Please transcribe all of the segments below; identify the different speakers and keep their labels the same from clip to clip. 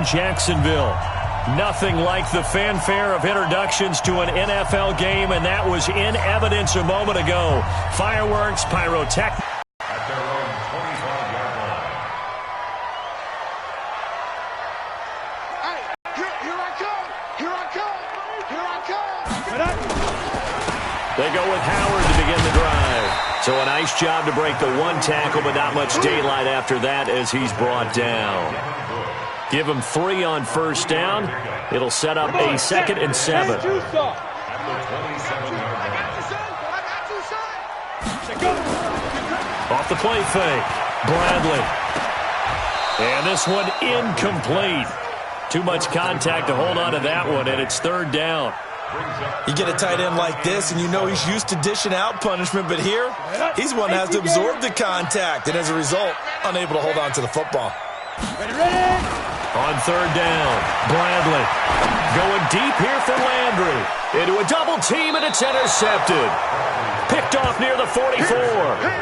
Speaker 1: in Jacksonville. Nothing like the fanfare of introductions to an NFL game, and that was in evidence a moment ago. Fireworks, pyrotechnics.
Speaker 2: At their own 25-yard line.
Speaker 3: Hey, here I come! Here I come! Here I come!
Speaker 1: They go with Howard to begin the drive. So a nice job to break the one tackle, but not much daylight after that as he's brought down. Give him 3 on first down. It'll set up a 2nd and 7.
Speaker 2: At the 27-yard line.
Speaker 1: Off the play fake. Bradley. And this one incomplete. Too much contact to hold on to that one, and it's 3rd down.
Speaker 4: You get a tight end like this, and you know he's used to dishing out punishment, but here, he's one that has to absorb the contact, and as a result, unable to hold on to the football.
Speaker 1: On 3rd down, Bradley going deep here for Landry. Into a double team, and it's intercepted. Picked off near the 44.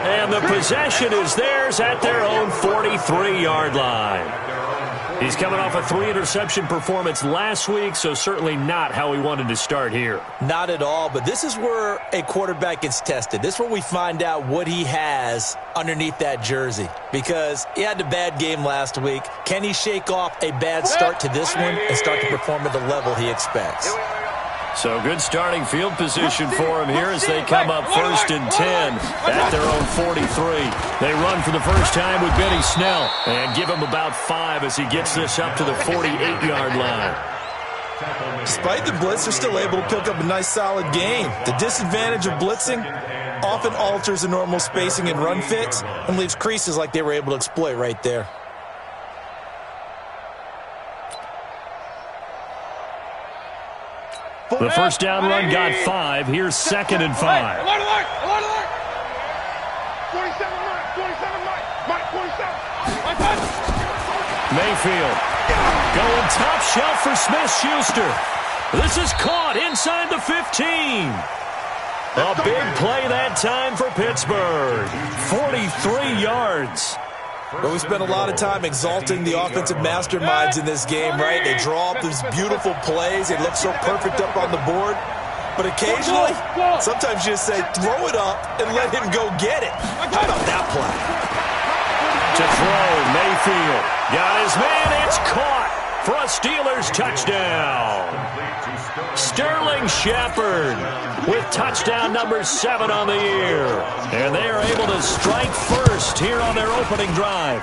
Speaker 1: And the possession is theirs at their own 43-yard line. He's coming off a 3-interception performance last week, so certainly not how he wanted to start here.
Speaker 4: Not at all, but this is where a quarterback gets tested. This is where we find out what he has underneath that jersey, because he had a bad game last week. Can he shake off a bad start to this one and start to perform at the level he expects?
Speaker 1: So good starting field position for him here as they come up 1st and 10 at their own 43. They run for the first time with Benny Snell and give him about 5 as he gets this up to the 48-yard line.
Speaker 4: Despite the blitz, they're still able to pick up a nice solid gain. The disadvantage of blitzing often alters the normal spacing and run fits and leaves creases like they were able to exploit right there.
Speaker 1: The first down run got 5. Here's 2nd and 5.
Speaker 3: Alert! 47, Mike, 47.
Speaker 1: Mayfield going top shelf for Smith-Schuster. This is caught inside the 15. A big play that time for Pittsburgh. 43 yards.
Speaker 4: But we spent a lot of time exalting the offensive masterminds in this game, right? They draw up these beautiful plays. They look so perfect up on the board. But occasionally, sometimes you just say, throw it up and let him go get it. How about that play?
Speaker 1: To throw, Mayfield. Got his man. It's caught for a Steelers touchdown. Sterling Shepard with touchdown number 7 on the year. And they are able to strike first here on their opening drive.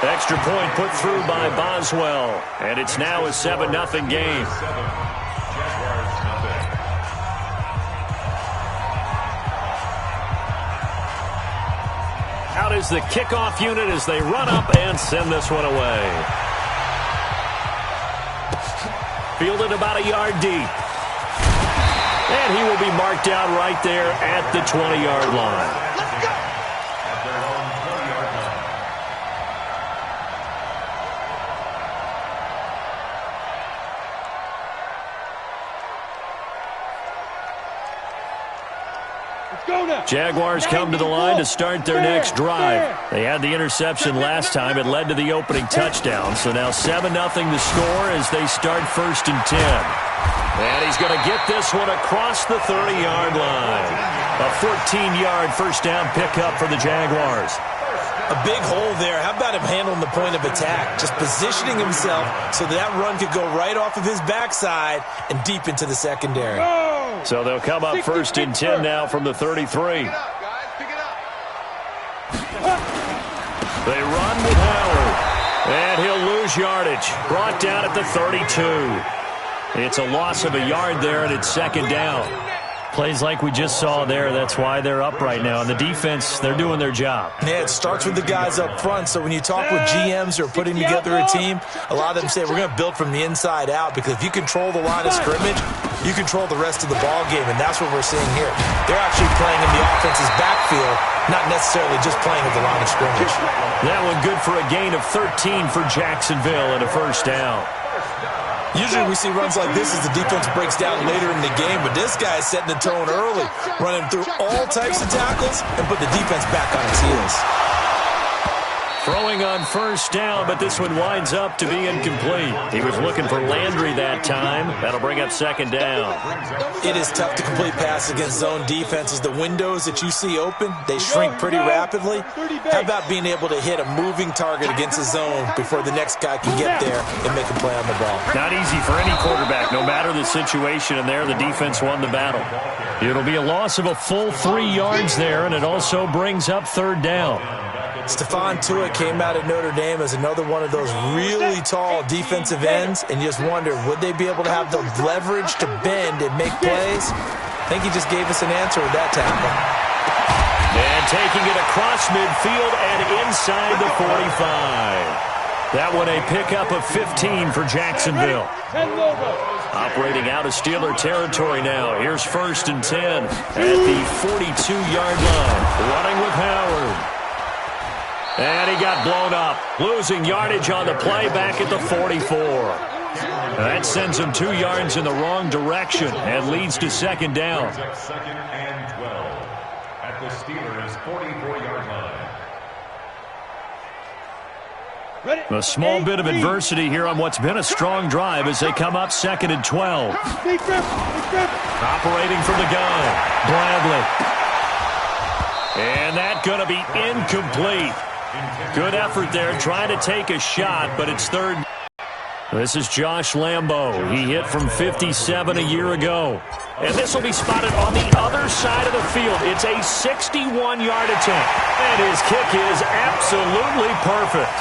Speaker 1: Extra point put through by Boswell. And it's now a 7-0 game. Out is the kickoff unit as they run up and send this one away. Fielded about a yard deep. And he will be marked out right there at the 20-yard line.
Speaker 3: Let's go!
Speaker 2: At their own 20-yard line.
Speaker 1: Jaguars come to the line to start their next drive. They had the interception last time. It led to the opening touchdown. So now 7-0 the score as they start 1st and 10. And he's going to get this one across the 30-yard line. A 14-yard first down pickup for the Jaguars.
Speaker 4: A big hole there. How about him handling the point of attack? Just positioning himself so that run could go right off of his backside and deep into the secondary.
Speaker 1: So they'll come up 1st and 10 now from the 33.
Speaker 3: Pick it up, guys. Pick it up.
Speaker 1: They run with Howard. And he'll lose yardage. Brought down at the 32. It's a loss of a yard there, and it's 2nd down. Plays like we just saw there, that's why they're up right now. And the defense, they're doing their job.
Speaker 4: Yeah, it starts with the guys up front. So when you talk with GMs who are putting together a team, a lot of them say we're going to build from the inside out, because if you control the line of scrimmage, you control the rest of the ball game, and that's what we're seeing here. They're actually playing in the offense's backfield, not necessarily just playing at the line of scrimmage.
Speaker 1: That one good for a gain of 13 for Jacksonville and a first down.
Speaker 4: Usually we see runs like this as the defense breaks down later in the game, but this guy is setting the tone early, running through all types of tackles and put the defense back on its heels.
Speaker 1: Throwing on first down, but this one winds up to be incomplete. He was looking for Landry that time. That'll bring up second down.
Speaker 4: It is tough to complete passes against zone defenses. The windows that you see open, they shrink pretty rapidly. How about being able to hit a moving target against a zone before the next guy can get there and make a play on the ball?
Speaker 1: Not easy for any quarterback, no matter the situation, and there the defense won the battle. It'll be a loss of a full 3 yards there, and it also brings up third down.
Speaker 4: Stephon Tuitt came out of Notre Dame as another one of those really tall defensive ends, and you just wonder, would they be able to have the leverage to bend and make plays? I think he just gave us an answer with that tackle.
Speaker 1: And taking it across midfield and inside the 45. That one a pickup of 15 for Jacksonville. Operating out of Steeler territory now. Here's 1st and 10 at the 42-yard line. Running with Howard. And he got blown up. Losing yardage on the play back at the 44. That sends him 2 yards in the wrong direction and leads to second down.
Speaker 2: 2nd and 12 at the Steelers' 44-yard line.
Speaker 1: A small bit of adversity here on what's been a strong drive as they come up 2nd and 12. Operating from the gun, Bradley. And that's going to be incomplete. Good effort there, trying to take a shot, but it's third. This is Josh Lambo. He hit from 57 a year ago. And this will be spotted on the other side of the field. It's a 61-yard attempt. And his kick is absolutely perfect.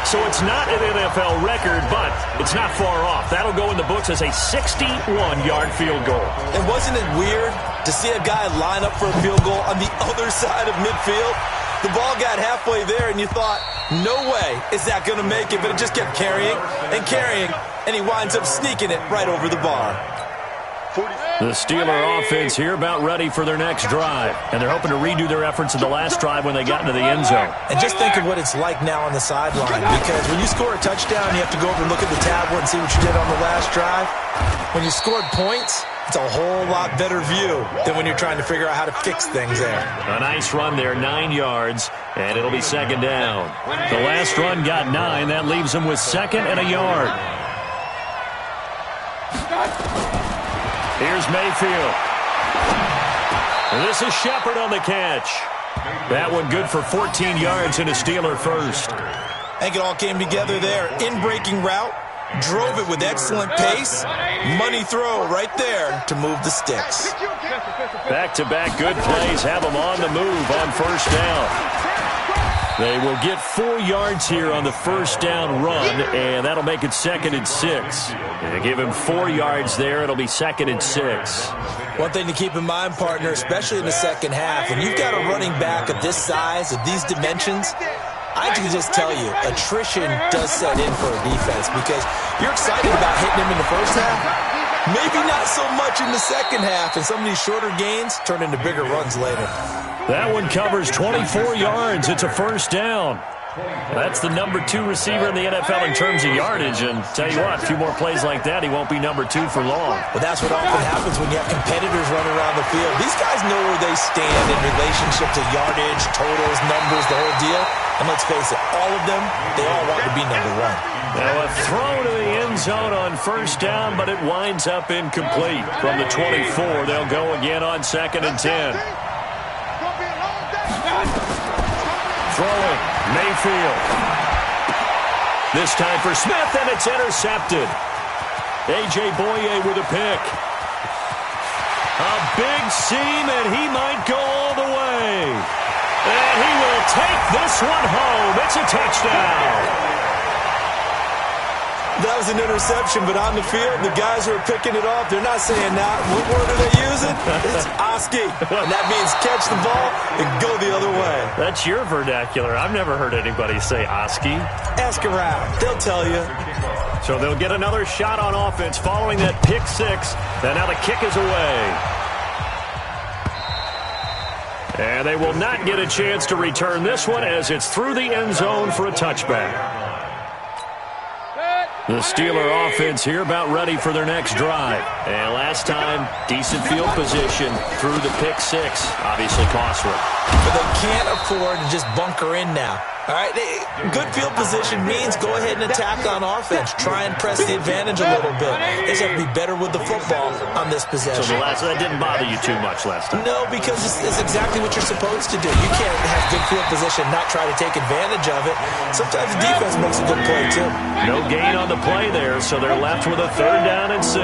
Speaker 1: So it's not an NFL record, but it's not far off. That'll go in the books as a 61-yard field goal.
Speaker 4: And wasn't it weird to see a guy line up for a field goal on the other side of midfield? The ball got halfway there, and you thought, no way is that going to make it, but it just kept carrying, and he winds up sneaking it right over the bar.
Speaker 1: The Steeler offense here about ready for their next drive, and they're hoping to redo their efforts in the last drive when they got into the end zone.
Speaker 4: And just think of what it's like now on the sideline, because when you score a touchdown, you have to go over and look at the tablet and see what you did on the last drive. When you scored points, it's a whole lot better view than when you're trying to figure out how to fix things there.
Speaker 1: A nice run there, 9 yards, and it'll be second down. The last run got 9. That leaves them with 2nd and a yard. Here's Mayfield. And this is Shepard on the catch. That one good for 14 yards and a Steeler first.
Speaker 4: I think it all came together there. In-breaking route. Drove it with excellent pace. Money throw right there to move the sticks.
Speaker 1: Back-to-back good plays have them on the move on first down. They will get 4 yards here on the first down run, and that'll make it 2nd and 6. They give him 4 yards there. It'll be 2nd and 6.
Speaker 4: One thing to keep in mind, partner, especially in the second half, when you've got a running back of this size, of these dimensions, I can just tell you, attrition does set in for a defense because you're excited about hitting him in the first half. Maybe not so much in the second half, and some of these shorter gains turn into bigger runs later.
Speaker 1: That one covers 24 yards. It's a first down. That's the number 2 receiver in the NFL in terms of yardage, and tell you what, a few more plays like that, he won't be number 2 for long.
Speaker 4: Well, that's what often happens when you have competitors running around the field. These guys know where they stand in relationship to yardage, totals, numbers, the whole deal. And let's face it, all of them, they all want to be number 1.
Speaker 1: Now a throw to the end zone on first down, but it winds up incomplete. From the 24, they'll go again on 2nd and 10. Throwing, Mayfield. This time for Smith, and it's intercepted. A.J. Boye with a pick. A big seam, and he might go all the way. And he will take this one home. It's a touchdown.
Speaker 4: That was an interception, but on the field, the guys who are picking it off, they're not saying that. What word are they using? It's Oski. And that means catch the ball and go the other way.
Speaker 1: That's your vernacular. I've never heard anybody say Oski.
Speaker 4: Ask around. They'll tell you.
Speaker 1: So they'll get another shot on offense following that pick 6. And now the kick is away. And they will not get a chance to return this one as it's through the end zone for a touchback. The Steeler offense here about ready for their next drive. And last time, decent field position through the pick 6. Obviously costly.
Speaker 4: But they can't afford to just bunker in now. All right, good field position means go ahead and attack on offense. Try and press the advantage a little bit. They just have to be better with the football on this possession.
Speaker 1: So that didn't bother you too much last time?
Speaker 4: No, because it's exactly what you're supposed to do. You can't have good field position and not try to take advantage of it. Sometimes the defense makes a good play, too.
Speaker 1: No gain on the play there, so they're left with a 3rd down and 6.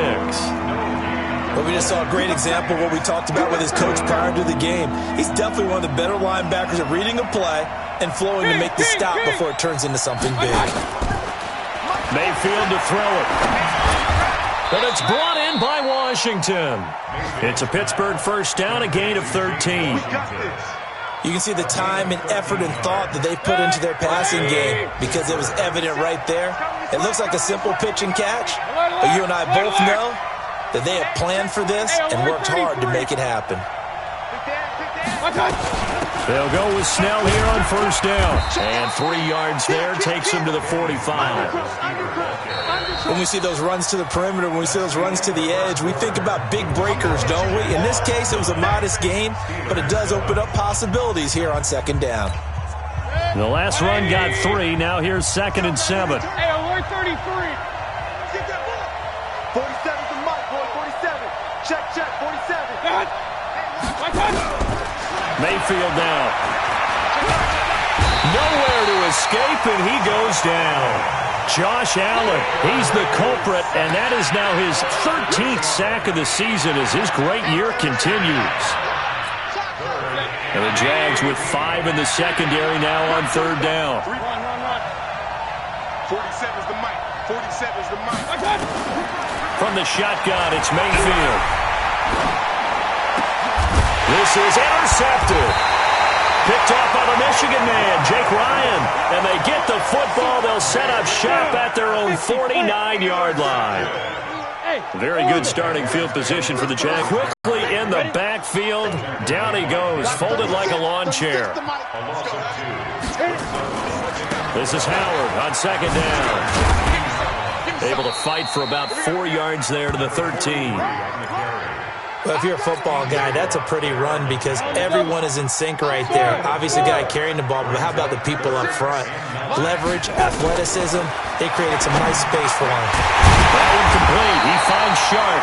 Speaker 4: But we just saw a great example of what we talked about with his coach prior to the game. He's definitely one of the better linebackers at reading a play and flowing to make the stop before it turns into something big.
Speaker 1: Mayfield to throw it. And it's brought in by Washington. It's a Pittsburgh 1st down, a gain of 13.
Speaker 4: You can see the time and effort and thought that they put into their passing game because it was evident right there. It looks like a simple pitch and catch, but you and I both know that they have planned for this and worked hard to make it happen.
Speaker 1: They'll go with Snell here on 1st down. And 3 yards there takes him to the 45.
Speaker 4: When we see those runs to the perimeter, when we see those runs to the edge, we think about big breakers, don't we? In this case, it was a modest gain, but it does open up possibilities here on 2nd down.
Speaker 1: The last run got 3. Now here's 2nd and 7.
Speaker 3: Hey, alert 33. 47's the mic, boy, 47. Check, 47.
Speaker 1: Mayfield down. Nowhere to escape, and he goes down. Josh Allen, he's the culprit, and that is now his 13th sack of the season as his great year continues. And the Jags with 5 in the secondary now on 3rd down.
Speaker 3: 47's the mic. 47's the mic.
Speaker 1: From the shotgun, it's Mayfield. This is intercepted. Picked off by the Michigan man, Jake Ryan. And they get the football. They'll set up shop at their own 49-yard line. Very good starting field position for the Jags. Quickly in the backfield. Down he goes, folded like a lawn chair. This is Howard on 2nd down. Able to fight for about 4 yards there to the 13.
Speaker 4: Well, if you're a football guy, that's a pretty run because everyone is in sync right there. Obviously, the guy carrying the ball, but how about the people up front? Leverage, athleticism, they created some nice space for him.
Speaker 1: That incomplete. He finds Sharp.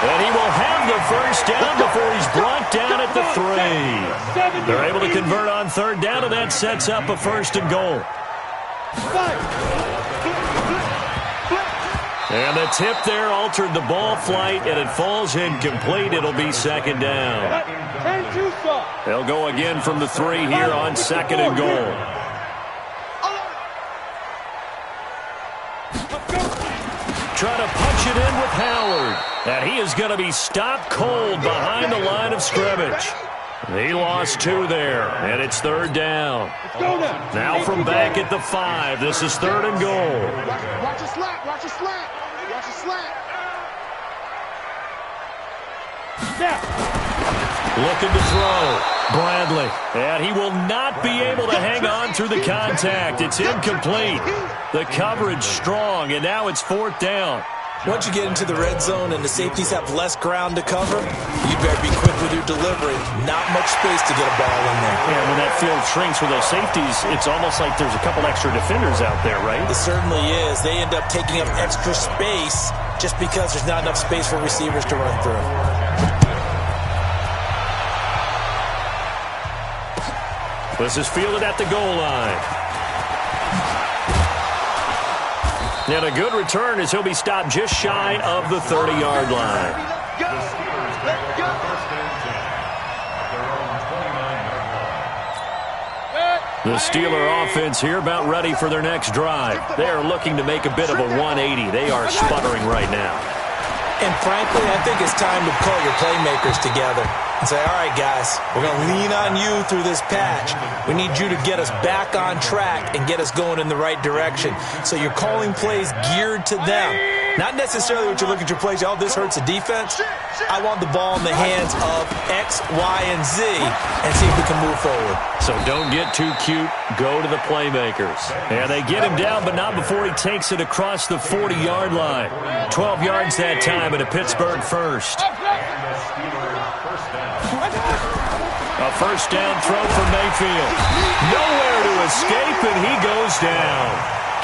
Speaker 1: And he will have the 1st down before he's brought down at the 3. They're able to convert on 3rd down, and that sets up a 1st and goal. And the tip there altered the ball flight, and it falls incomplete. It'll be 2nd down. They'll go again from the 3 here on 2nd and goal. Trying to punch it in with Howard. And he is going to be stopped cold behind the line of scrimmage. He lost 2 there, and it's 3rd down. Now from back at the 5, this is 3rd and goal.
Speaker 3: Watch your slant, watch your slant. Watch your slant.
Speaker 1: Looking to throw. Bradley. And he will not be able to hang on through the contact. It's incomplete. The coverage strong, and now it's 4th down.
Speaker 4: Once you get into the red zone and the safeties have less ground to cover, you better be quick with your delivery. Not much space to get a ball in there.
Speaker 1: Yeah, when that field shrinks with those safeties, it's almost like there's a couple extra defenders out there, right?
Speaker 4: It certainly is. They end up taking up extra space just because there's not enough space for receivers to run through.
Speaker 1: This is fielded at the goal line. And a good return as he'll be stopped just shy of the 30-yard line. The Steeler offense here about ready for their next drive. They are looking to make a bit of a 180. They are sputtering right now.
Speaker 4: And frankly, I think it's time to call your playmakers together and say, all right, guys, we're going to lean on you through this patch. We need you to get us back on track and get us going in the right direction. So you're calling plays geared to them. Not necessarily what you look at your plays, oh, this hurts the defense. I want the ball in the hands of X, Y, and Z and see if we can move forward.
Speaker 1: So don't get too cute. Go to the playmakers. And they get him down, but not before he takes it across the 40-yard line. 12 yards that time at a Pittsburgh 1st. A 1st down throw for Mayfield. Nowhere to escape, and he goes down.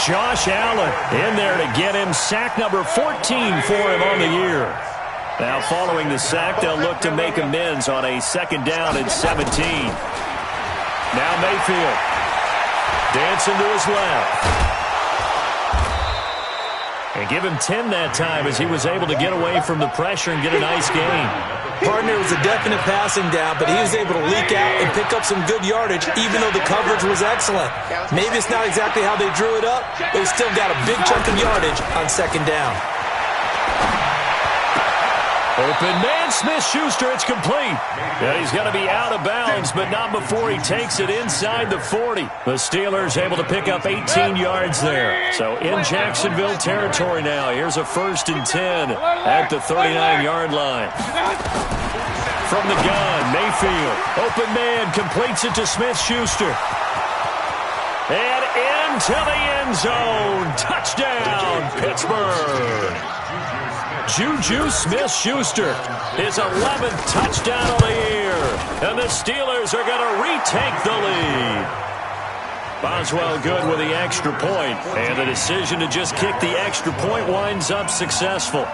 Speaker 1: Josh Allen in there to get him. Sack number 14 for him on the year. Now following the sack, they'll look to make amends on a 2nd down and 17. Now Mayfield dancing to his left. And give him 10 that time as he was able to get away from the pressure and get a nice gain.
Speaker 4: Partner, it was a definite passing down, but he was able to leak out and pick up some good yardage, even though the coverage was excellent. Maybe it's not exactly how they drew it up, but he still got a big chunk of yardage on 2nd down.
Speaker 1: Open man, Smith-Schuster, it's complete. And he's going to be out of bounds, but not before he takes it inside the 40. The Steelers able to pick up 18 yards there. So in Jacksonville territory now. Here's a 1st and 10 at the 39-yard line. From the gun, Mayfield. Open man, completes it to Smith-Schuster. And into the end zone. Touchdown, Pittsburgh. Juju Smith-Schuster, his 11th touchdown of the year. And the Steelers are going to retake the lead. Boswell good with the extra point. And the decision to just kick the extra point winds up successful.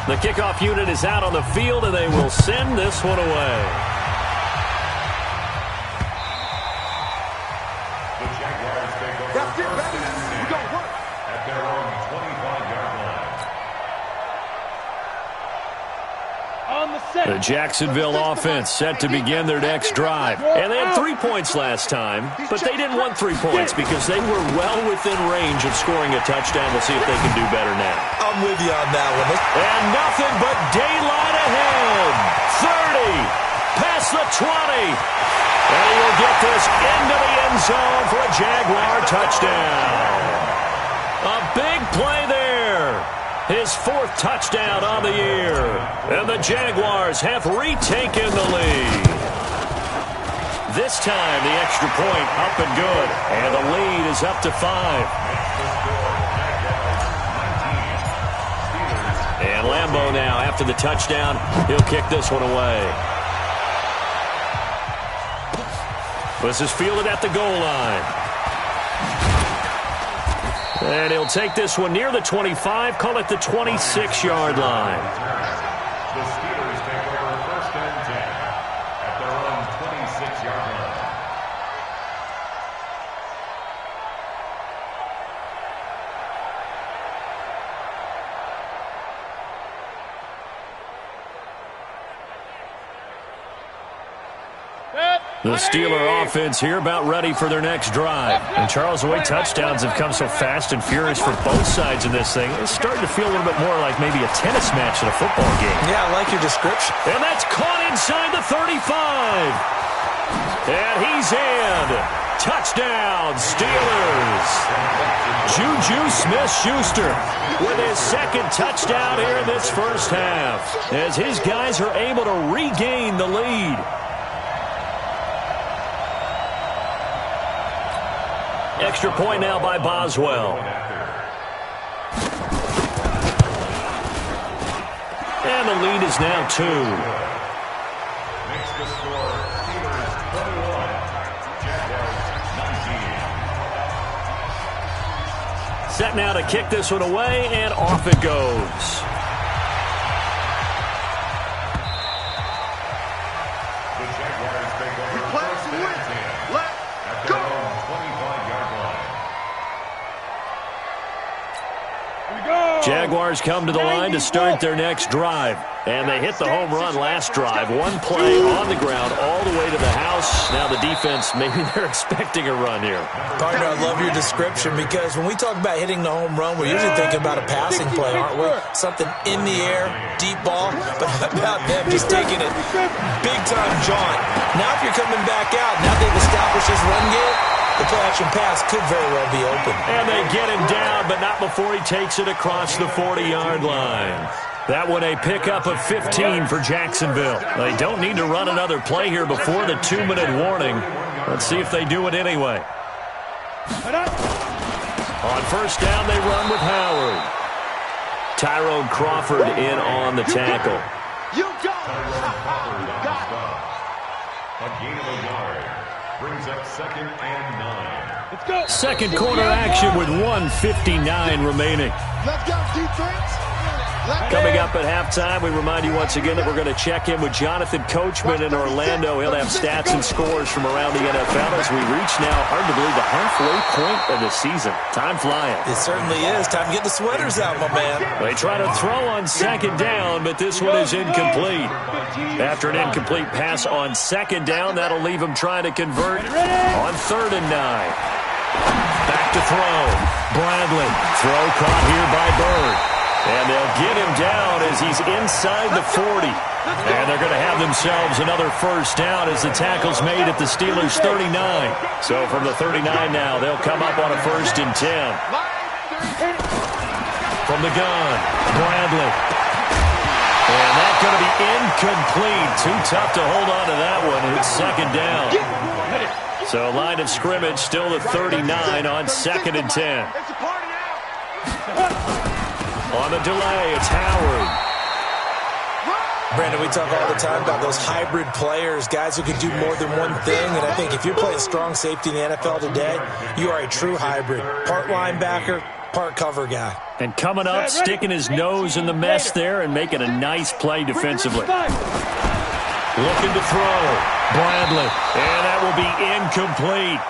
Speaker 1: The kickoff unit is out on the field, and they will send this one away.
Speaker 2: The Jaguars take over first and 10 at their own 25-yard line.
Speaker 1: The Jacksonville offense set to begin their next drive. And they had 3 points last time, but they didn't want 3 points because they were well within range of scoring a touchdown. We'll see if they can do better now.
Speaker 4: I'm with you on that one.
Speaker 1: And nothing but daylight ahead. 30, past the 20. And he will get this into the end zone for a Jaguar touchdown. A big play there. His 4th touchdown on the year. And the Jaguars have retaken the lead. This time, the extra point up and good. And the lead is up to 5. And Lambeau now, after the touchdown, he'll kick this one away. This is fielded at the goal line. And he'll take this one near the 25, call it the 26-yard line.
Speaker 2: The Steelers take over 1st and 10 at their own 26-yard line.
Speaker 1: The Steeler offense here about ready for their next drive. And Charles, the way touchdowns have come so fast and furious for both sides in this thing, it's starting to feel a little bit more like maybe a tennis match in a football game.
Speaker 4: Yeah, I like your description.
Speaker 1: And that's caught inside the 35. And he's in. Touchdown, Steelers. Juju Smith-Schuster with his 2nd touchdown here in this first half, as his guys are able to regain the lead. Extra point now by Boswell. And the lead is now 2.
Speaker 2: Makes the score Steelers 21, Jaguars 19.
Speaker 1: Set now to kick this one away, and off it goes.
Speaker 2: The Jaguars take over 1st and 10 at their own 25-yard line.
Speaker 1: Jaguars come to the line to start their next drive. And they hit the home run last drive. 1 play on the ground all the way to the house. Now the defense, maybe they're expecting a run here.
Speaker 4: Partner, I love your description because when we talk about hitting the home run, we're usually thinking about a passing play, aren't we? Something in the air, deep ball, but how about them just taking it big-time jaunt. Now if you're coming back out, now they've established this run game, the play-action pass could very well be open.
Speaker 1: And they get him down, but not before he takes it across the 40-yard line. That one a pickup of 15 for Jacksonville. They don't need to run another play here before the 2-minute warning. Let's see if they do it anyway. On first down, they run with Howard. Tyrone Crawford in on the tackle.
Speaker 3: You got it.
Speaker 2: A gain of a yard. Brings up 2nd and 9.
Speaker 3: Let's go.
Speaker 1: Second quarter action with 1:59 remaining.
Speaker 3: Let's go, defense.
Speaker 1: Coming up at halftime, we remind you once again that we're going to check in with Jonathan Coachman in Orlando. He'll have stats and scores from around the NFL as we reach now, hard to believe, the halfway point of the season. Time flying.
Speaker 4: It certainly is. Time to get the sweaters out, my man.
Speaker 1: They try to throw on second down, but this one is incomplete. After an incomplete pass on second down, that'll leave him trying to convert on 3rd and 9. Back to throw. Bradley. Throw caught here by Bird. And they'll get him down as he's inside the 40. And they're going to have themselves another first down as the tackle's made at the Steelers' 39. So from the 39 now, they'll come up on a 1st and 10. From the gun, Bradley. And that's going to be incomplete. Too tough to hold on to that one. It's 2nd down. So line of scrimmage still the 39 on 2nd and 10. On the delay, it's Howard.
Speaker 4: Brandon, we talk all the time about those hybrid players, guys who can do more than one thing. And I think if you're playing strong safety in the NFL today, you are a true hybrid. Part linebacker, part cover guy.
Speaker 1: And coming up, sticking his nose in the mess there and making a nice play defensively. Looking to throw. Bradley. And that will be incomplete.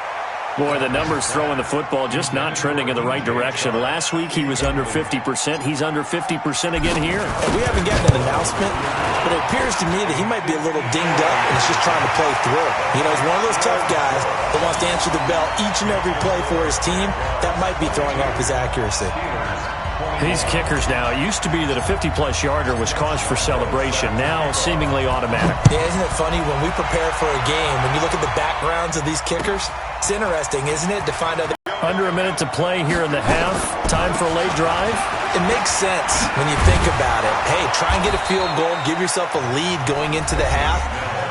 Speaker 1: Boy, the numbers throwing the football just not trending in the right direction. Last week he was under 50%. He's under 50% again here.
Speaker 4: And we haven't gotten an announcement, but it appears to me that he might be a little dinged up and he's just trying to play through. You know, he's one of those tough guys that wants to answer the bell each and every play for his team. That might be throwing off his accuracy.
Speaker 1: These kickers now, it used to be that a 50-plus yarder was cause for celebration. Now, seemingly automatic.
Speaker 4: Yeah, isn't it funny when we prepare for a game, when you look at the backgrounds of these kickers, it's interesting, isn't it, to find out that
Speaker 1: under a minute to play here in the half. Time for a late drive.
Speaker 4: It makes sense when you think about it. Hey, try and get a field goal, give yourself a lead going into the half.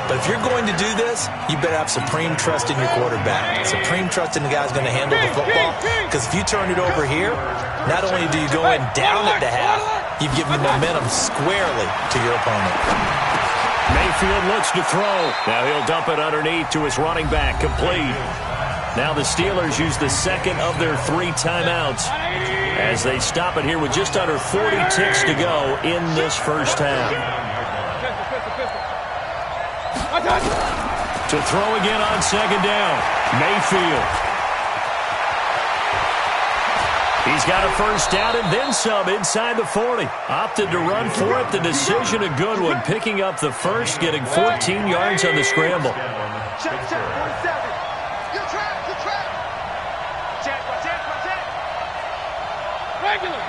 Speaker 4: But if you're going to do this, you better have supreme trust in your quarterback. Supreme trust in the guy's going to handle the football. Because if you turn it over here, not only do you go in down at the half, you've given the momentum squarely to your opponent.
Speaker 1: Mayfield looks to throw. Now he'll dump it underneath to his running back, complete. Now the Steelers use the second of their 3 timeouts as they stop it here with just under 40 ticks to go in this first half. To throw again on second down, Mayfield. He's got a first down and then some inside the 40. Opted to run for it. The decision a good one. Picking up the first, getting 14 yards on the scramble.
Speaker 3: Check, 47. Good trap. Check. Regular.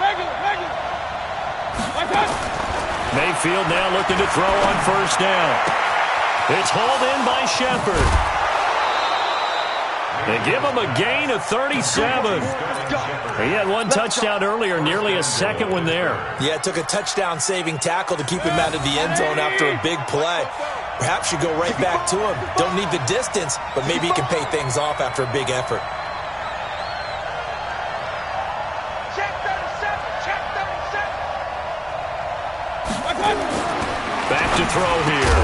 Speaker 1: Mayfield now looking to throw on first down. It's hauled in by Shepard. They give him a gain of 37. He had one touchdown earlier, nearly a second one there.
Speaker 4: Yeah, it took a touchdown-saving tackle to keep him out of the end zone after a big play. Perhaps you go right back to him. Don't need the distance, but maybe he can pay things off after a big effort.
Speaker 3: Check 37.
Speaker 1: Back to throw here.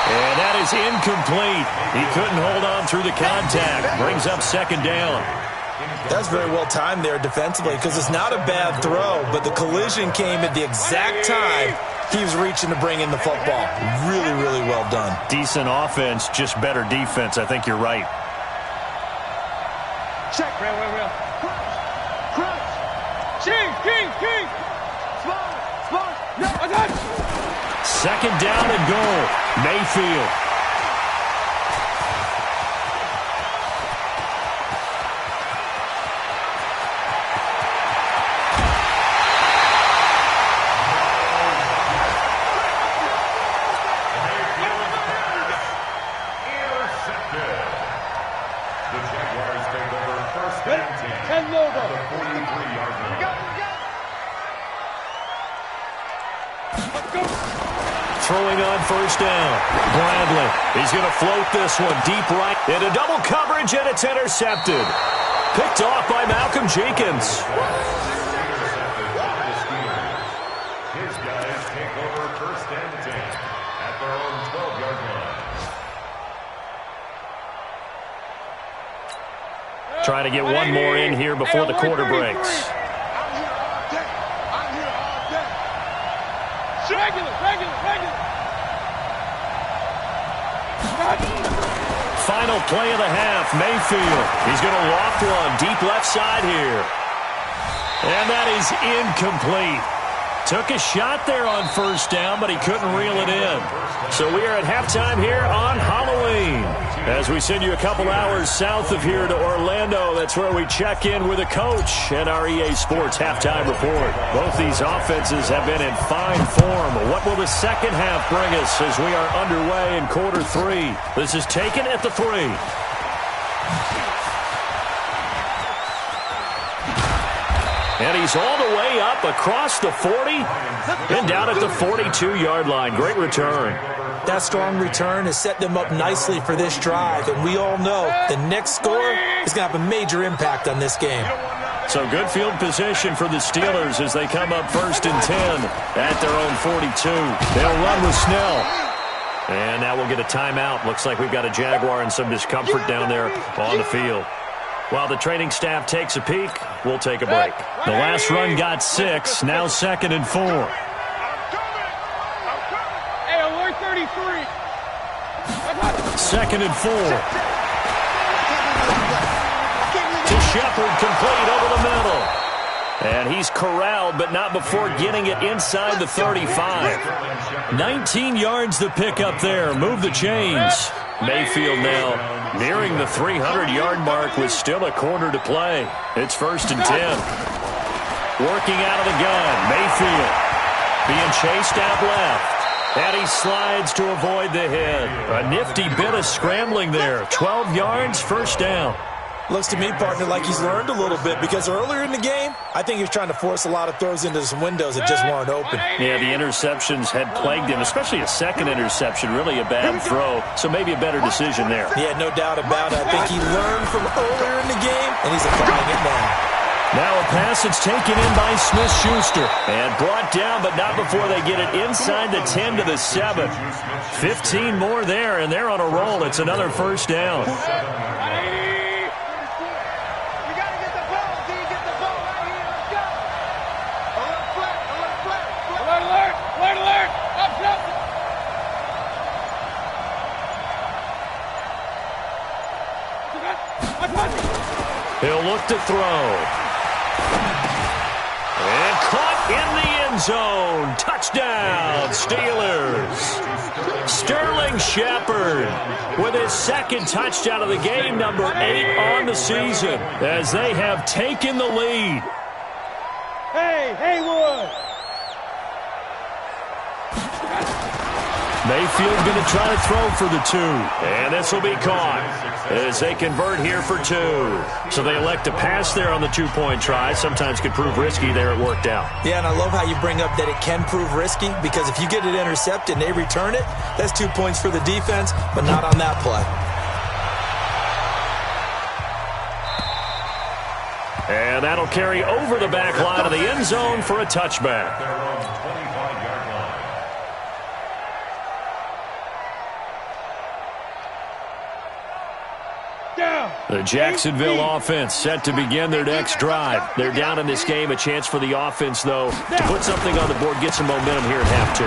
Speaker 1: And that is incomplete. He couldn't hold on through the contact. Brings up second down.
Speaker 4: That's very well timed there defensively because it's not a bad throw, but the collision came at the exact time he was reaching to bring in the football. Really, really well done.
Speaker 1: Decent offense, just better defense. I think you're right.
Speaker 3: Check. Real. Crunch. King. Small. No.
Speaker 1: Second down and goal. Mayfield.
Speaker 2: Intercepted. The Jaguars take over first and 10 at the 43-yard line.
Speaker 1: Throwing on first down. Bradley. He's going to float this one deep right. Into double coverage, and it's intercepted. Picked off by Malcolm Jenkins.
Speaker 2: His guys take over first and 10 at their own 12-yard line.
Speaker 1: Trying to get one more in here before the quarter breaks.
Speaker 3: I'm here all day. I'm here all day. Regular.
Speaker 1: Final play of the half, Mayfield. He's going to loft one deep left side here. And that is incomplete. Took a shot there on first down, but he couldn't reel it in. So we are at halftime here on Halloween. As we send you a couple hours south of here to Orlando, that's where we check in with a coach and our EA Sports halftime report. Both these offenses have been in fine form. What will the second half bring us as we are underway in quarter three? This is taken at the 3. And he's all the way up across the 40 and down at the 42-yard line. Great return.
Speaker 4: That strong return has set them up nicely for this drive, and we all know the next score is going to have a major impact on this game.
Speaker 1: So good field position for the Steelers as they come up 1st and 10 at their own 42. They'll run with Snell. And now we'll get a timeout. Looks like we've got a Jaguar and some discomfort down there on the field. While the training staff takes a peek, we'll take a break. The last run got 6, now 2nd and 4.
Speaker 3: Hey, alert 33.
Speaker 1: 2nd and 4. To Shepard, complete over the middle. And he's corralled, but not before getting it inside the 35. 19 yards to pick up there. Move the chains. Mayfield now nearing the 300-yard mark with still a quarter to play. It's 1st and 10. Working out of the gun. Mayfield being chased out left. And he slides to avoid the hit. A nifty bit of scrambling there. 12 yards, 1st down.
Speaker 4: Looks to me, partner, like he's learned a little bit because earlier in the game, I think he was trying to force a lot of throws into some windows that just weren't open.
Speaker 1: Yeah, the interceptions had plagued him, especially a second interception, really a bad throw, so maybe a better decision there.
Speaker 4: Yeah, no doubt about it. I think he learned from earlier in the game, and he's applying it now.
Speaker 1: Now a pass that's taken in by Smith-Schuster. And brought down, but not before they get it inside the 10 to the 7. 15 more there, and they're on a roll. It's another 1st down. He'll look to throw. And caught in the end zone. Touchdown, Steelers. Sterling Shepard with his 2nd touchdown of the game, number 8 on the season, as they have taken the lead.
Speaker 3: Hey, Haywood.
Speaker 1: Mayfield going to try to throw for the 2. And this will be caught as they convert here for 2. So they elect to pass there on the 2-point try. Sometimes could prove risky. There it worked out.
Speaker 4: Yeah, and I love how you bring up that it can prove risky because if you get it intercepted and they return it, that's 2 points for the defense, but not on that play.
Speaker 1: And that'll carry over the back line of the end zone for a touchback. The Jacksonville offense set to begin their next drive. They're down in this game. A chance for the offense, though, to put something on the board, get some momentum here at half 2.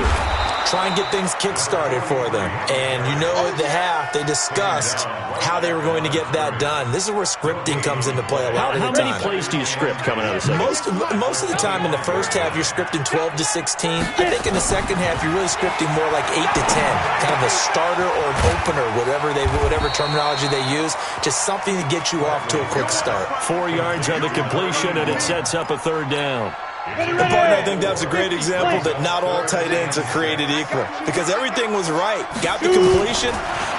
Speaker 4: Try and get things kick-started for them. And you know at the half, they discussed how they were going to get that done. This is where scripting comes into play a lot of the time.
Speaker 1: How many plays do you script coming out of the second?
Speaker 4: Most of the time in the first half, you're scripting 12 to 16. I think in the second half, you're really scripting more like 8 to 10. Kind of a starter or an opener, whatever terminology they use. Just something to get you off to a quick start.
Speaker 1: 4 yards on the completion, and it sets up a 3rd down.
Speaker 4: And I think that's a great example that not all tight ends are created equal because everything was right. Got the completion,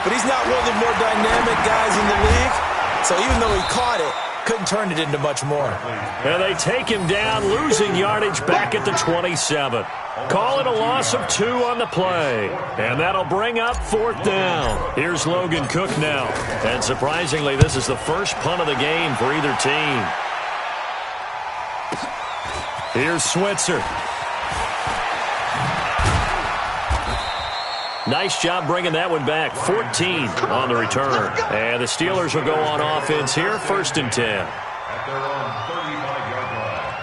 Speaker 4: but he's not one of the more dynamic guys in the league. So even though he caught it, couldn't turn it into much more.
Speaker 1: And they take him down, losing yardage back at the 27. Call it a loss of 2 on the play. And that'll bring up 4th down. Here's Logan Cook now. And surprisingly, this is the first punt of the game for either team. Here's Switzer. Nice job bringing that one back. 14 on the return. And the Steelers will go on offense here, 1st and 10.
Speaker 2: At their own 35-yard line.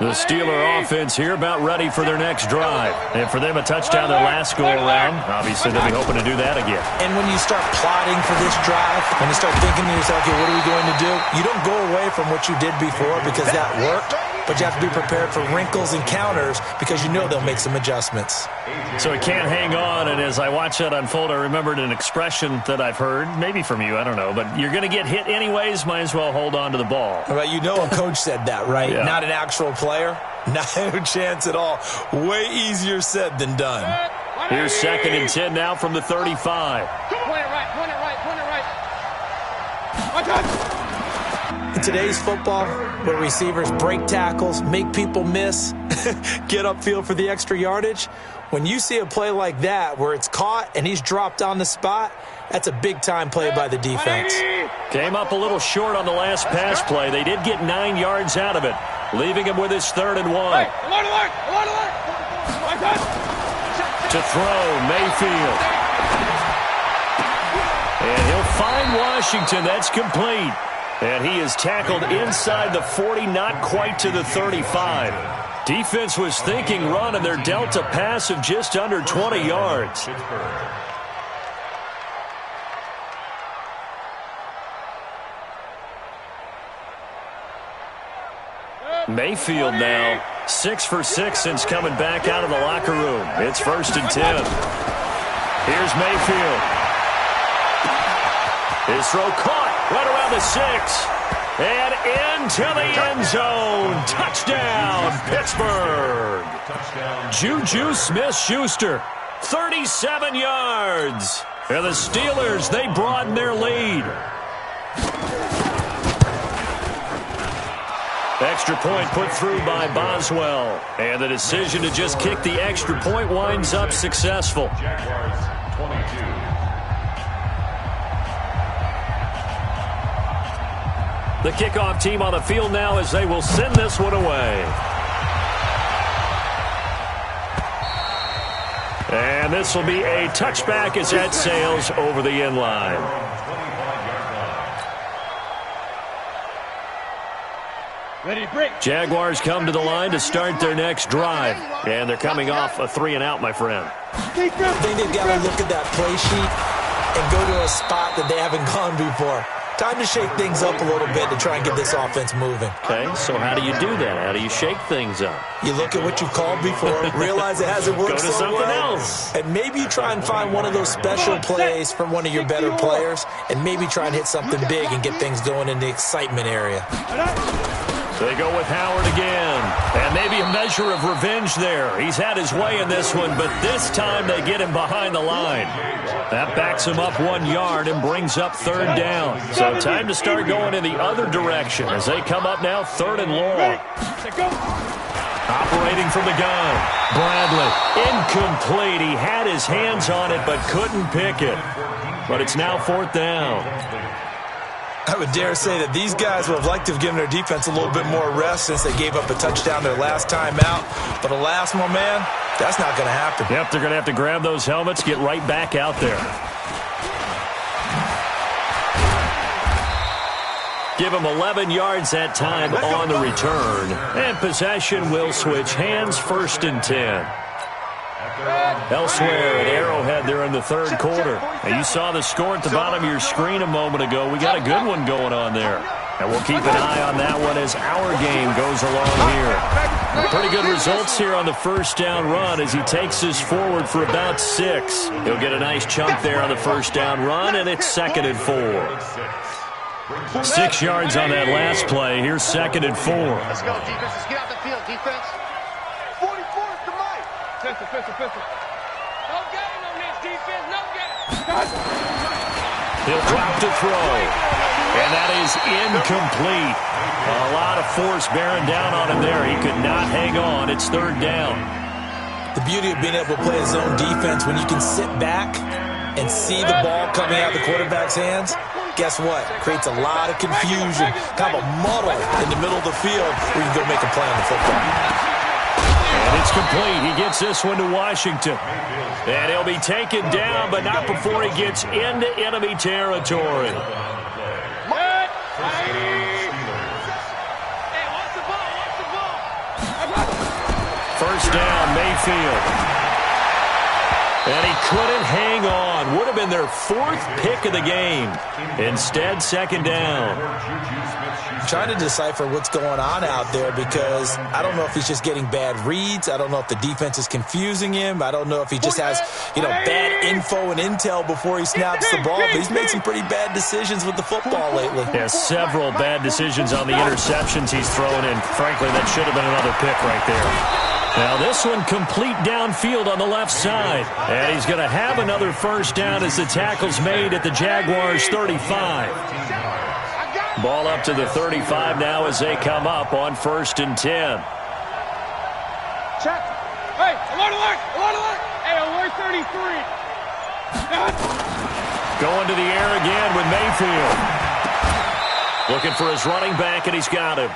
Speaker 1: The Steeler offense here about ready for their next drive. And for them, a touchdown their last go-around. Obviously, they'll be hoping to do that again.
Speaker 4: And when you start plotting for this drive, when you start thinking to yourself, okay, what are we going to do? You don't go away from what you did before because that worked, but you have to be prepared for wrinkles and counters because you know they'll make some adjustments.
Speaker 1: So it can't hang on, and as I watch that unfold, I remembered an expression that I've heard, maybe from you, I don't know, but you're going to get hit anyways, might as well hold on to the ball.
Speaker 4: Well, you know a coach said that, right?
Speaker 1: Yeah.
Speaker 4: Not an actual player. No chance at all. Way easier said than done.
Speaker 1: Here's 2nd and 10 now from the 35.
Speaker 3: Point it right.
Speaker 4: In today's football, where receivers break tackles, make people miss, get upfield for the extra yardage, when you see a play like that where it's caught and he's dropped on the spot, that's a big-time play by the defense.
Speaker 1: Came up a little short on the last pass play. They did get 9 yards out of it, leaving him with his 3rd and 1. To throw, Mayfield. And he'll find Washington. That's complete. And he is tackled inside the 40, not quite to the 35. Defense was thinking run, and they're dealt a pass of just under 20 yards. Mayfield now 6 for 6 since coming back out of the locker room. It's 1st and 10. Here's Mayfield. His throw caught right around the 6. And into the end zone. Touchdown, Pittsburgh. Juju Smith-Schuster, 37 yards. And the Steelers, they broaden their lead. Extra point put through by Boswell. And the decision to just kick the extra point winds up successful.
Speaker 2: Jaguars 22.
Speaker 1: The kickoff team on the field now as they will send this one away. And this will be a touchback as that sails over the end line.
Speaker 3: Ready, break.
Speaker 1: Jaguars come to the line to start their next drive. And they're coming off a 3-and-out, my friend.
Speaker 4: I think they've got to look at that play sheet and go to a spot that they haven't gone before. Time to shake things up a little bit to try and get this offense moving.
Speaker 1: Okay, so how do you do that? How do you shake things up?
Speaker 4: You look at what you've called before, realize it hasn't worked
Speaker 1: Go to
Speaker 4: so
Speaker 1: something
Speaker 4: well,
Speaker 1: else.
Speaker 4: and maybe you try and find one of those special plays from one of your better players, and maybe try and hit something big and get things going in the excitement area.
Speaker 1: They go with Howard again. And maybe a measure of revenge there. He's had his way in this one, but this time they get him behind the line. That backs him up 1 yard and brings up 3rd down. So time to start going in the other direction as they come up now 3rd and long. Operating from the gun. Bradley, incomplete. He had his hands on it but couldn't pick it. But it's now 4th down.
Speaker 4: I would dare say that these guys would have liked to have given their defense a little bit more rest since they gave up a touchdown their last time out. But alas, my man, that's not going to happen.
Speaker 1: Yep, they're going to have to grab those helmets, get right back out there. Give them 11 yards that time on the return. And possession will switch hands, 1st and 10. Elsewhere at Arrowhead there in the 3rd quarter. And you saw the score at the bottom of your screen a moment ago. We got a good one going on there. And we'll keep an eye on that one as our game goes along here. Pretty good results here on the 1st down run as he takes us forward for about 6. He'll get a nice chunk there on the 1st down run, and it's 2nd and 4. 6 yards on that last play. Here's 2nd and 4.
Speaker 3: Let's go, defense. Let's get out the field, defense. 44 is the mic. Pistol. No game on this defense. No game.
Speaker 1: He'll drop to throw. And that is incomplete. A lot of force bearing down on him there. He could not hang on. It's 3rd down.
Speaker 4: The beauty of being able to play a zone defense when you can sit back and see the ball coming out of the quarterback's hands, guess what? Creates a lot of confusion, kind of a muddle in the middle of the field where you can go make a play on the football.
Speaker 1: And it's complete. He gets this one to Washington. And he'll be taken down, but not before he gets into enemy territory. First down, Mayfield. And he couldn't hang on. Would have been their 4th pick of the game. Instead, second down.
Speaker 4: I'm trying to decipher what's going on out there because I don't know if he's just getting bad reads. I don't know if the defense is confusing him. I don't know if he just has, bad info and intel before he snaps the ball. But he's made some pretty bad decisions with the football lately.
Speaker 1: Yeah, several bad decisions on the interceptions he's thrown in. Frankly, that should have been another pick right there. Now this one complete downfield on the left side. And he's going to have another first down as the tackle's made at the Jaguars' 35. Ball up to the 35 now as they come up on 1st and 10.
Speaker 3: Check. Hey, alert, alert, alert, alert. Hey, alert 33.
Speaker 1: Going to the air again with Mayfield. Looking for his running back, and he's got him.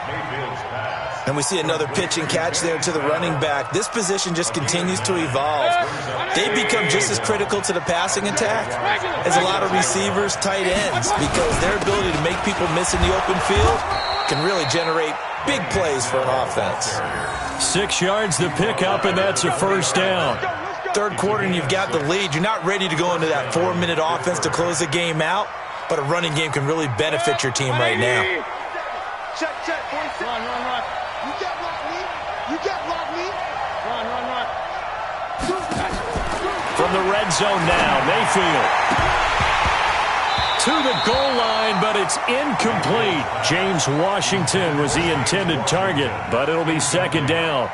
Speaker 4: And we see another pitch and catch there to the running back. This position just continues to evolve. They become just as critical to the passing attack as a lot of receivers, tight ends, because their ability to make people miss in the open field can really generate big plays for an offense.
Speaker 1: 6 yards to pick up, and that's a first down.
Speaker 4: Third quarter, and you've got the lead. You're not ready to go into that 4-minute offense to close the game out, but a running game can really benefit your team right now.
Speaker 3: Check, check, 46. Run. You can't block me. You can't block me. Run.
Speaker 1: From the red zone now, Mayfield. To the goal line, but it's incomplete. James Washington was the intended target, but it'll be second down.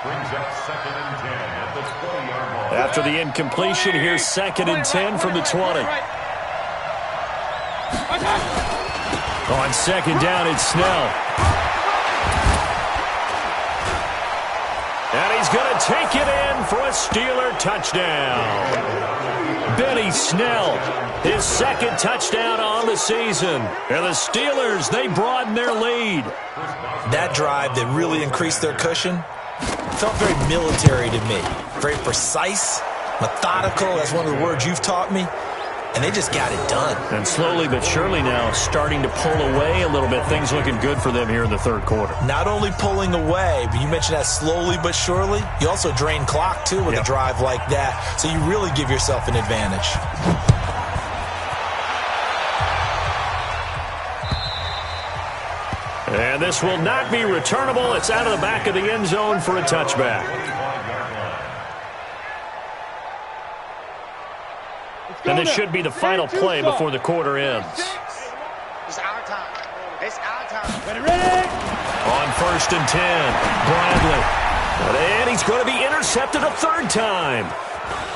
Speaker 2: Brings up 2nd and 10 at the 20-yard line.
Speaker 1: After the incompletion, here's 2nd and 10 from the 20. On second down, it's Snell. And he's going to take it in for a Steeler touchdown. Benny Snell, his 2nd touchdown on the season. And the Steelers, they broaden their lead.
Speaker 4: That drive that really increased their cushion felt very military to me. Very precise, methodical. That's one of the words you've taught me. And they just got it done.
Speaker 1: And slowly but surely now starting to pull away a little bit. Things looking good for them here in the third quarter.
Speaker 4: Not only pulling away, but you mentioned that slowly but surely. You also drain clock, too, with a drive like that. So you really give yourself an advantage.
Speaker 1: And this will not be returnable. It's out of the back of the end zone for a touchback. And this should be the final play before the quarter ends.
Speaker 3: It's our time. It's our time.
Speaker 1: Ready? On 1st and 10, Bradley. And he's going to be intercepted a 3rd time.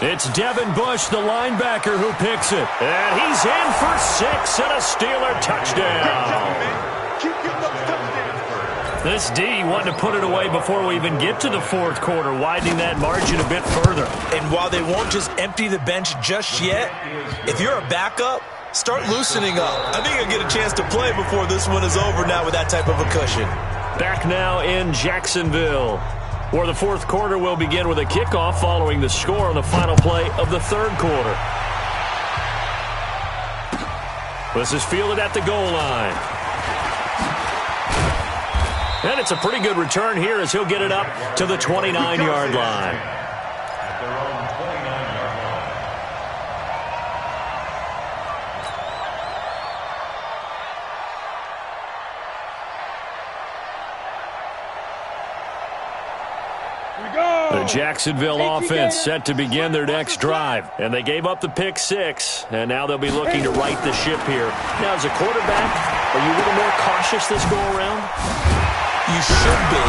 Speaker 1: It's Devin Bush, the linebacker, who picks it. And he's in for 6 and a Steeler touchdown.
Speaker 3: Keep getting those touchdowns.
Speaker 1: This D wanting to put it away before we even get to the 4th quarter, widening that margin a bit further.
Speaker 4: And while they won't just empty the bench just yet, if you're a backup, start loosening up. I think you'll get a chance to play before this one is over now with that type of a cushion.
Speaker 1: Back now in Jacksonville, where the 4th quarter will begin with a kickoff following the score on the final play of the 3rd quarter. This is fielded at the goal line. And it's a pretty good return here as he'll get it up to the 29-yard line.
Speaker 2: At their own 29-yard line.
Speaker 1: The Jacksonville offense set to begin their next drive. And they gave up the pick 6, and now they'll be looking to right the ship here. Now, as a quarterback, are you a little more cautious this go-around?
Speaker 4: You should be,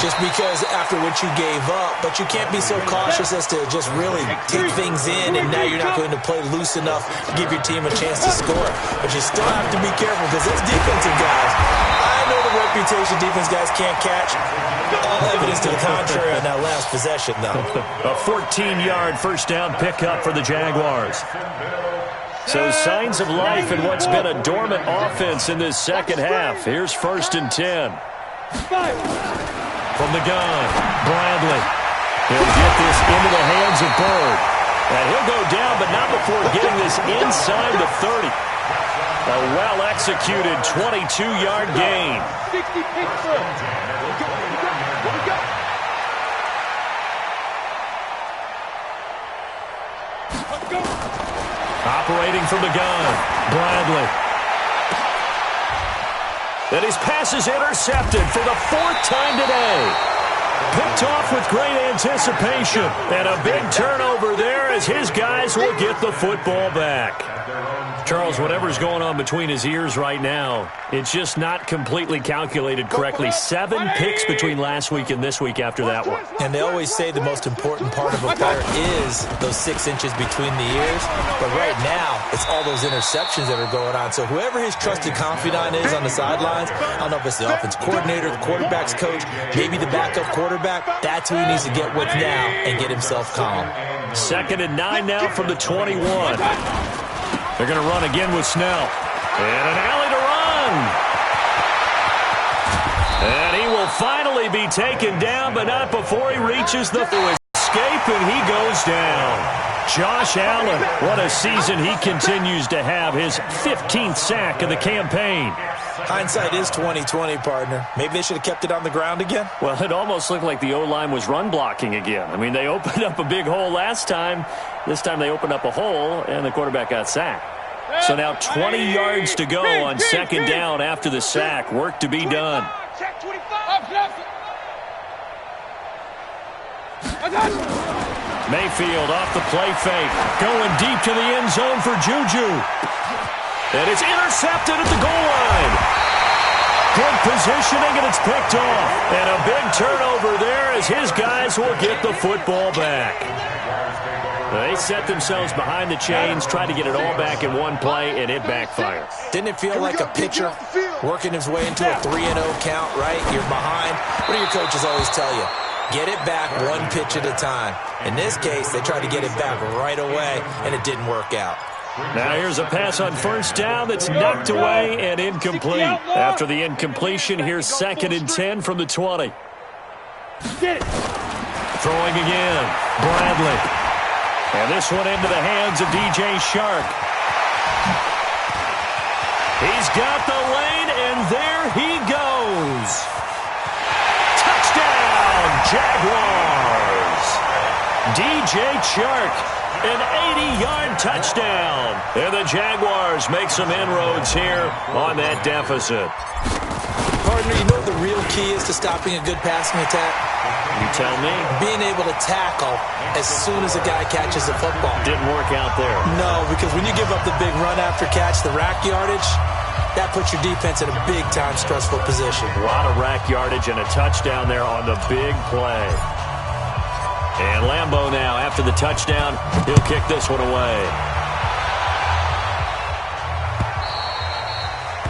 Speaker 4: just because after what you gave up, but you can't be so cautious as to just really take things in, and now you're not going to play loose enough to give your team a chance to score. But you still have to be careful because those defensive guys, I know the reputation defense guys can't catch. All evidence to the contrary on that last possession, though.
Speaker 1: A 14-yard first down pickup for the Jaguars. So signs of life in what's been a dormant offense in this second half. Here's 1st and 10. From the gun, Bradley. He'll get this into the hands of Bird. And he'll go down, but not before getting this inside the 30. A well-executed 22-yard gain. Operating from the gun, Bradley. And his pass is intercepted for the 4th time today. Picked off with great anticipation. And a big turnover there as his guys will get the football back. Charles, whatever's going on between his ears right now, it's just not completely calculated correctly. 7 picks between last week and this week after that one.
Speaker 4: And they always say the most important part of a player is those 6 inches between the ears. But right now, it's all those interceptions that are going on. So whoever his trusted confidant is on the sidelines, I don't know if it's the offense coordinator, the quarterback's coach, maybe the backup quarterback, that's who he needs to get with now and get himself calm.
Speaker 1: 2nd and 9 now from the 21. They're going to run again with Snell. And an alley to run. And he will finally be taken down, but not before he reaches the escape, and he goes down. Josh Allen, what a season he continues to have. His 15th sack of the campaign.
Speaker 4: Hindsight is 20/20, partner. Maybe they should have kept it on the ground again.
Speaker 1: Well, it almost looked like the O-line was run blocking again. I mean, they opened up a big hole last time. This time they opened up a hole, and the quarterback got sacked. So now 20 yards to go on 2nd down after the sack. Work to be done. Mayfield off the play fake. Going deep to the end zone for Juju. And it's intercepted at the goal line. Good positioning, and it's picked off. And a big turnover there as his guys will get the football back. They set themselves behind the chains, tried to get it all back in one play, and it backfired.
Speaker 4: Didn't it feel like a pitcher working his way into a 3-0 count, right? You're behind. What do your coaches always tell you? Get it back one pitch at a time. In this case, they tried to get it back right away, and it didn't work out.
Speaker 1: Now here's a pass on 1st down that's knocked away and incomplete. After the incompletion, here's 2nd and 10 from the 20. Throwing again, Bradley. And this one into the hands of DJ Shark. He's got the lane, and there he goes. Touchdown, Jaguars. DJ Shark, an 80-yard touchdown. And the Jaguars make some inroads here on that deficit.
Speaker 4: Partner, you know what the real key is to stopping a good passing attack?
Speaker 1: You tell me.
Speaker 4: Being able to tackle as soon as a guy catches the football.
Speaker 1: Didn't work out there.
Speaker 4: No, because when you give up the big run after catch, the rack yardage, that puts your defense in a big-time stressful position.
Speaker 1: A lot of rack yardage and a touchdown there on the big play. And Lambeau now, after the touchdown, he'll kick this one away.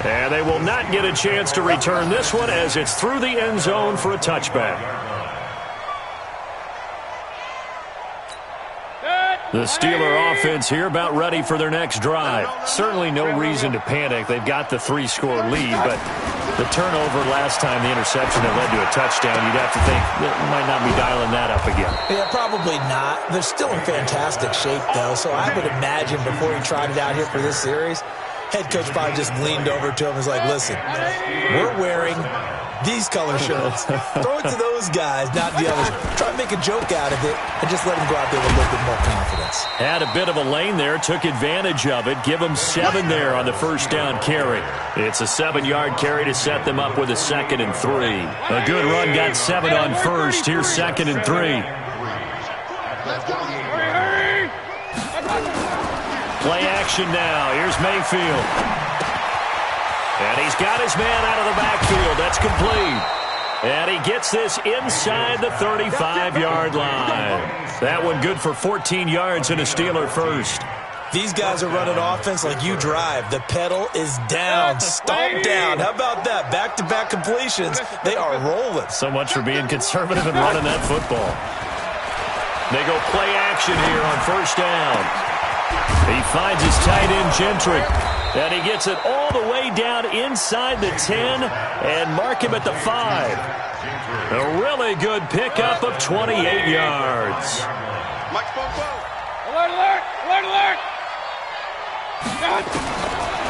Speaker 1: And they will not get a chance to return this one as it's through the end zone for a touchback. The Steeler offense here about ready for their next drive. Certainly no reason to panic. They've got the 3-score lead, but the turnover last time, the interception that led to a touchdown, you'd have to think they might not be dialing that up again.
Speaker 4: Yeah, probably not. They're still in fantastic shape, though, so I would imagine before he tried it out here for this series, head coach probably just leaned over to him and was like, listen, we're wearing these color shirts. Throw it to those guys, not the others. Try to make a joke out of it and just let them go out there with a little bit more confidence.
Speaker 1: Had a bit of a lane there, took advantage of it. Give them 7 there on the 1st down carry. It's a 7-yard carry to set them up with a 2nd and 3. A good run got 7 on 1st. Here's 2nd and 3. Play action now. Here's Mayfield. And he's got his man out of the backfield. That's complete. And he gets this inside the 35-yard line. That one good for 14 yards and a Steeler first.
Speaker 4: These guys are running offense like you drive. The pedal is down, stomp down. How about that? Back-to-back completions. They are rolling.
Speaker 1: So much for being conservative and running that football. They go play action here on first down. He finds his tight end, Gentry. And he gets it all the way down inside the 10 and mark him at the 5. A really good pickup of 28 yards.
Speaker 3: Alert, alert, alert, alert.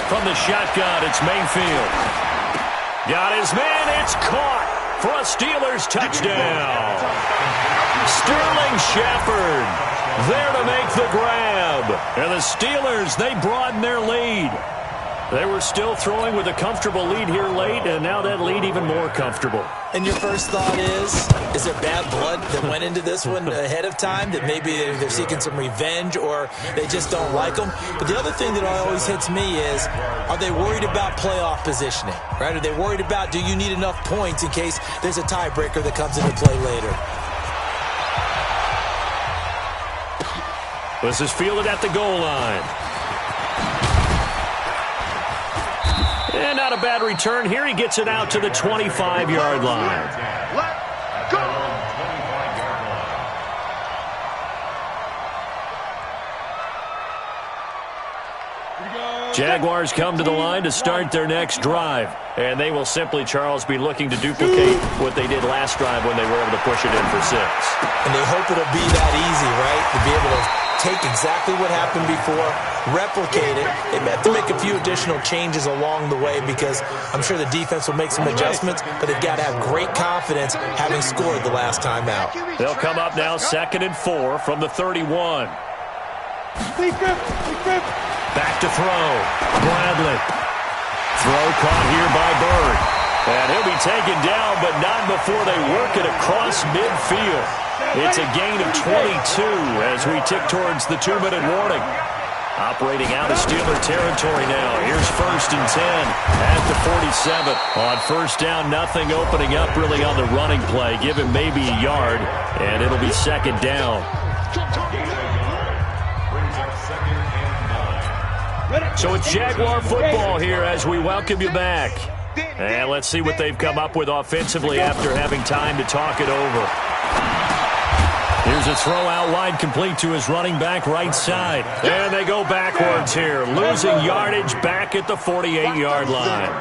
Speaker 1: From the shotgun, it's Mayfield. Got his man, it's caught for a Steelers touchdown. Sterling Shepard there to make the grab. And the Steelers, they broaden their lead. They were still throwing with a comfortable lead here late, and now that lead even more comfortable.
Speaker 4: And your first thought is there bad blood that went into this one ahead of time, that maybe they're seeking some revenge or they just don't like them? But the other thing that always hits me is, are they worried about playoff positioning, right? Are they worried about, do you need enough points in case there's a tiebreaker that comes into play later?
Speaker 1: This is fielded at the goal line. And not a bad return here. He gets it out to the 25-yard line.
Speaker 3: Let's go.
Speaker 1: Jaguars come to the line to start their next drive. And they will simply, Charles, be looking to duplicate what they did last drive when they were able to push it in for 6.
Speaker 4: And they hope it'll be that easy, right? To be able to take exactly what happened before, replicate it. They may have to make a few additional changes along the way because I'm sure the defense will make some adjustments, but they've got to have great confidence having scored the last time out.
Speaker 1: They'll come up now 2nd and 4 from the 31. Back to throw. Bradley. Throw caught here by Bird. And he'll be taken down, but not before they work it across midfield. It's a gain of 22 as we tick towards the 2-minute warning. Operating out of Steeler territory now. Here's 1st and 10 at the 47. On first down, nothing opening up really on the running play. Give him maybe a yard, and it'll be 2nd down. So it's Jaguar football here as we welcome you back. And let's see what they've come up with offensively after having time to talk it over. Here's a throw out wide, complete to his running back right side. And they go backwards here, losing yardage back at the 48-yard line.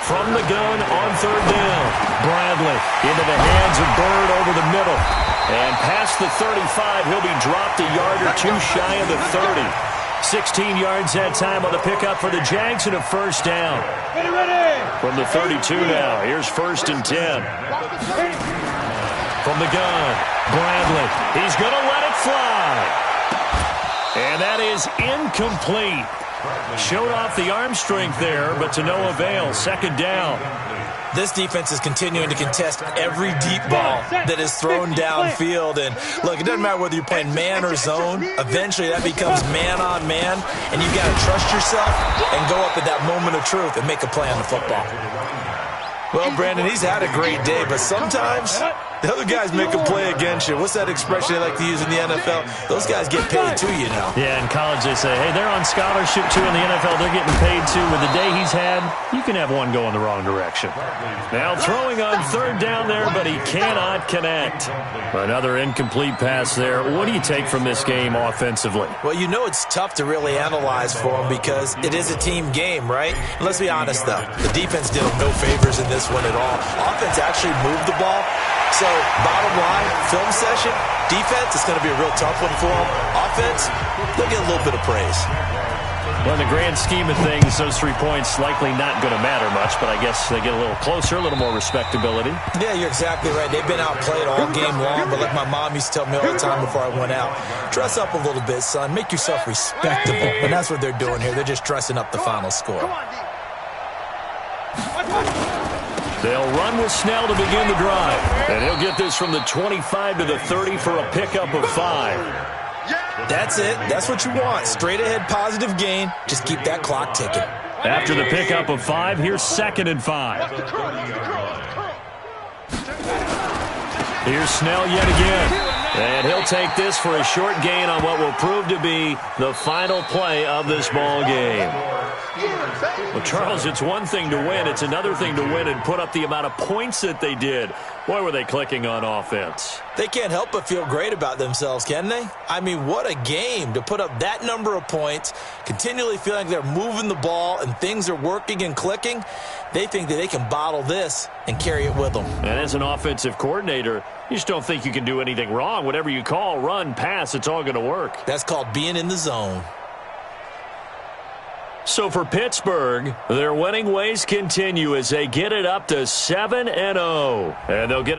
Speaker 1: From the gun on 3rd down, Bradley into the hands of Bird over the middle. And past the 35, he'll be dropped a yard or two shy of the 30. 16 yards that time on the pickup for the Jags and a 1st down. From the 32 now, here's 1st and 10. From the gun, Bradley. He's going to let it fly. And that is incomplete. Showed off the arm strength there, but to no avail. 2nd down.
Speaker 4: This defense is continuing to contest every deep ball that is thrown downfield. And, look, it doesn't matter whether you're playing man or zone. Eventually, that becomes man-on-man, and you've got to trust yourself and go up at that moment of truth and make a play on the football. Well, Brandon, he's had a great day, but sometimes the other guys make a play against you. What's that expression they like to use in the NFL? Those guys get paid too, you know.
Speaker 1: Yeah, in college they say, hey, they're on scholarship too. In the NFL, they're getting paid too. With the day he's had, you can have one go in the wrong direction. Now throwing on 3rd down there, but he cannot connect. Another incomplete pass there. What do you take from this game offensively?
Speaker 4: Well, you know it's tough to really analyze for him because it is a team game, right? And let's be honest, though. The defense did him no favors in this one at all. Offense actually moved the ball. So, bottom line, film session, defense, it's going to be a real tough one for them. Offense, they'll get a little bit of praise.
Speaker 1: Well, in the grand scheme of things, those 3 points likely not going to matter much, but I guess they get a little closer, a little more respectability.
Speaker 4: Yeah, you're exactly right. They've been outplayed all game long, but like my mom used to tell me all the time before I went out, dress up a little bit, son. Make yourself respectable. And that's what they're doing here. They're just dressing up the final score.
Speaker 1: They'll run with Snell to begin the drive. And he'll get this from the 25 to the 30 for a pickup of 5.
Speaker 4: That's it. That's what you want. Straight ahead positive gain. Just keep that clock ticking.
Speaker 1: After the pickup of 5, here's 2nd and 5. Here's Snell yet again. And he'll take this for a short gain on what will prove to be the final play of this ball game. Well, Charles, it's one thing to win. It's another thing to win and put up the amount of points that they did. Boy, were they clicking on offense.
Speaker 4: They can't help but feel great about themselves, can they? I mean, what a game to put up that number of points, continually feeling like they're moving the ball and things are working and clicking. They think that they can bottle this and carry it with them.
Speaker 1: And as an offensive coordinator, you just don't think you can do anything wrong. Whatever you call, run, pass, it's all going to work.
Speaker 4: That's called being in the zone.
Speaker 1: So for Pittsburgh, their winning ways continue as they get it up to 7-0. And they'll get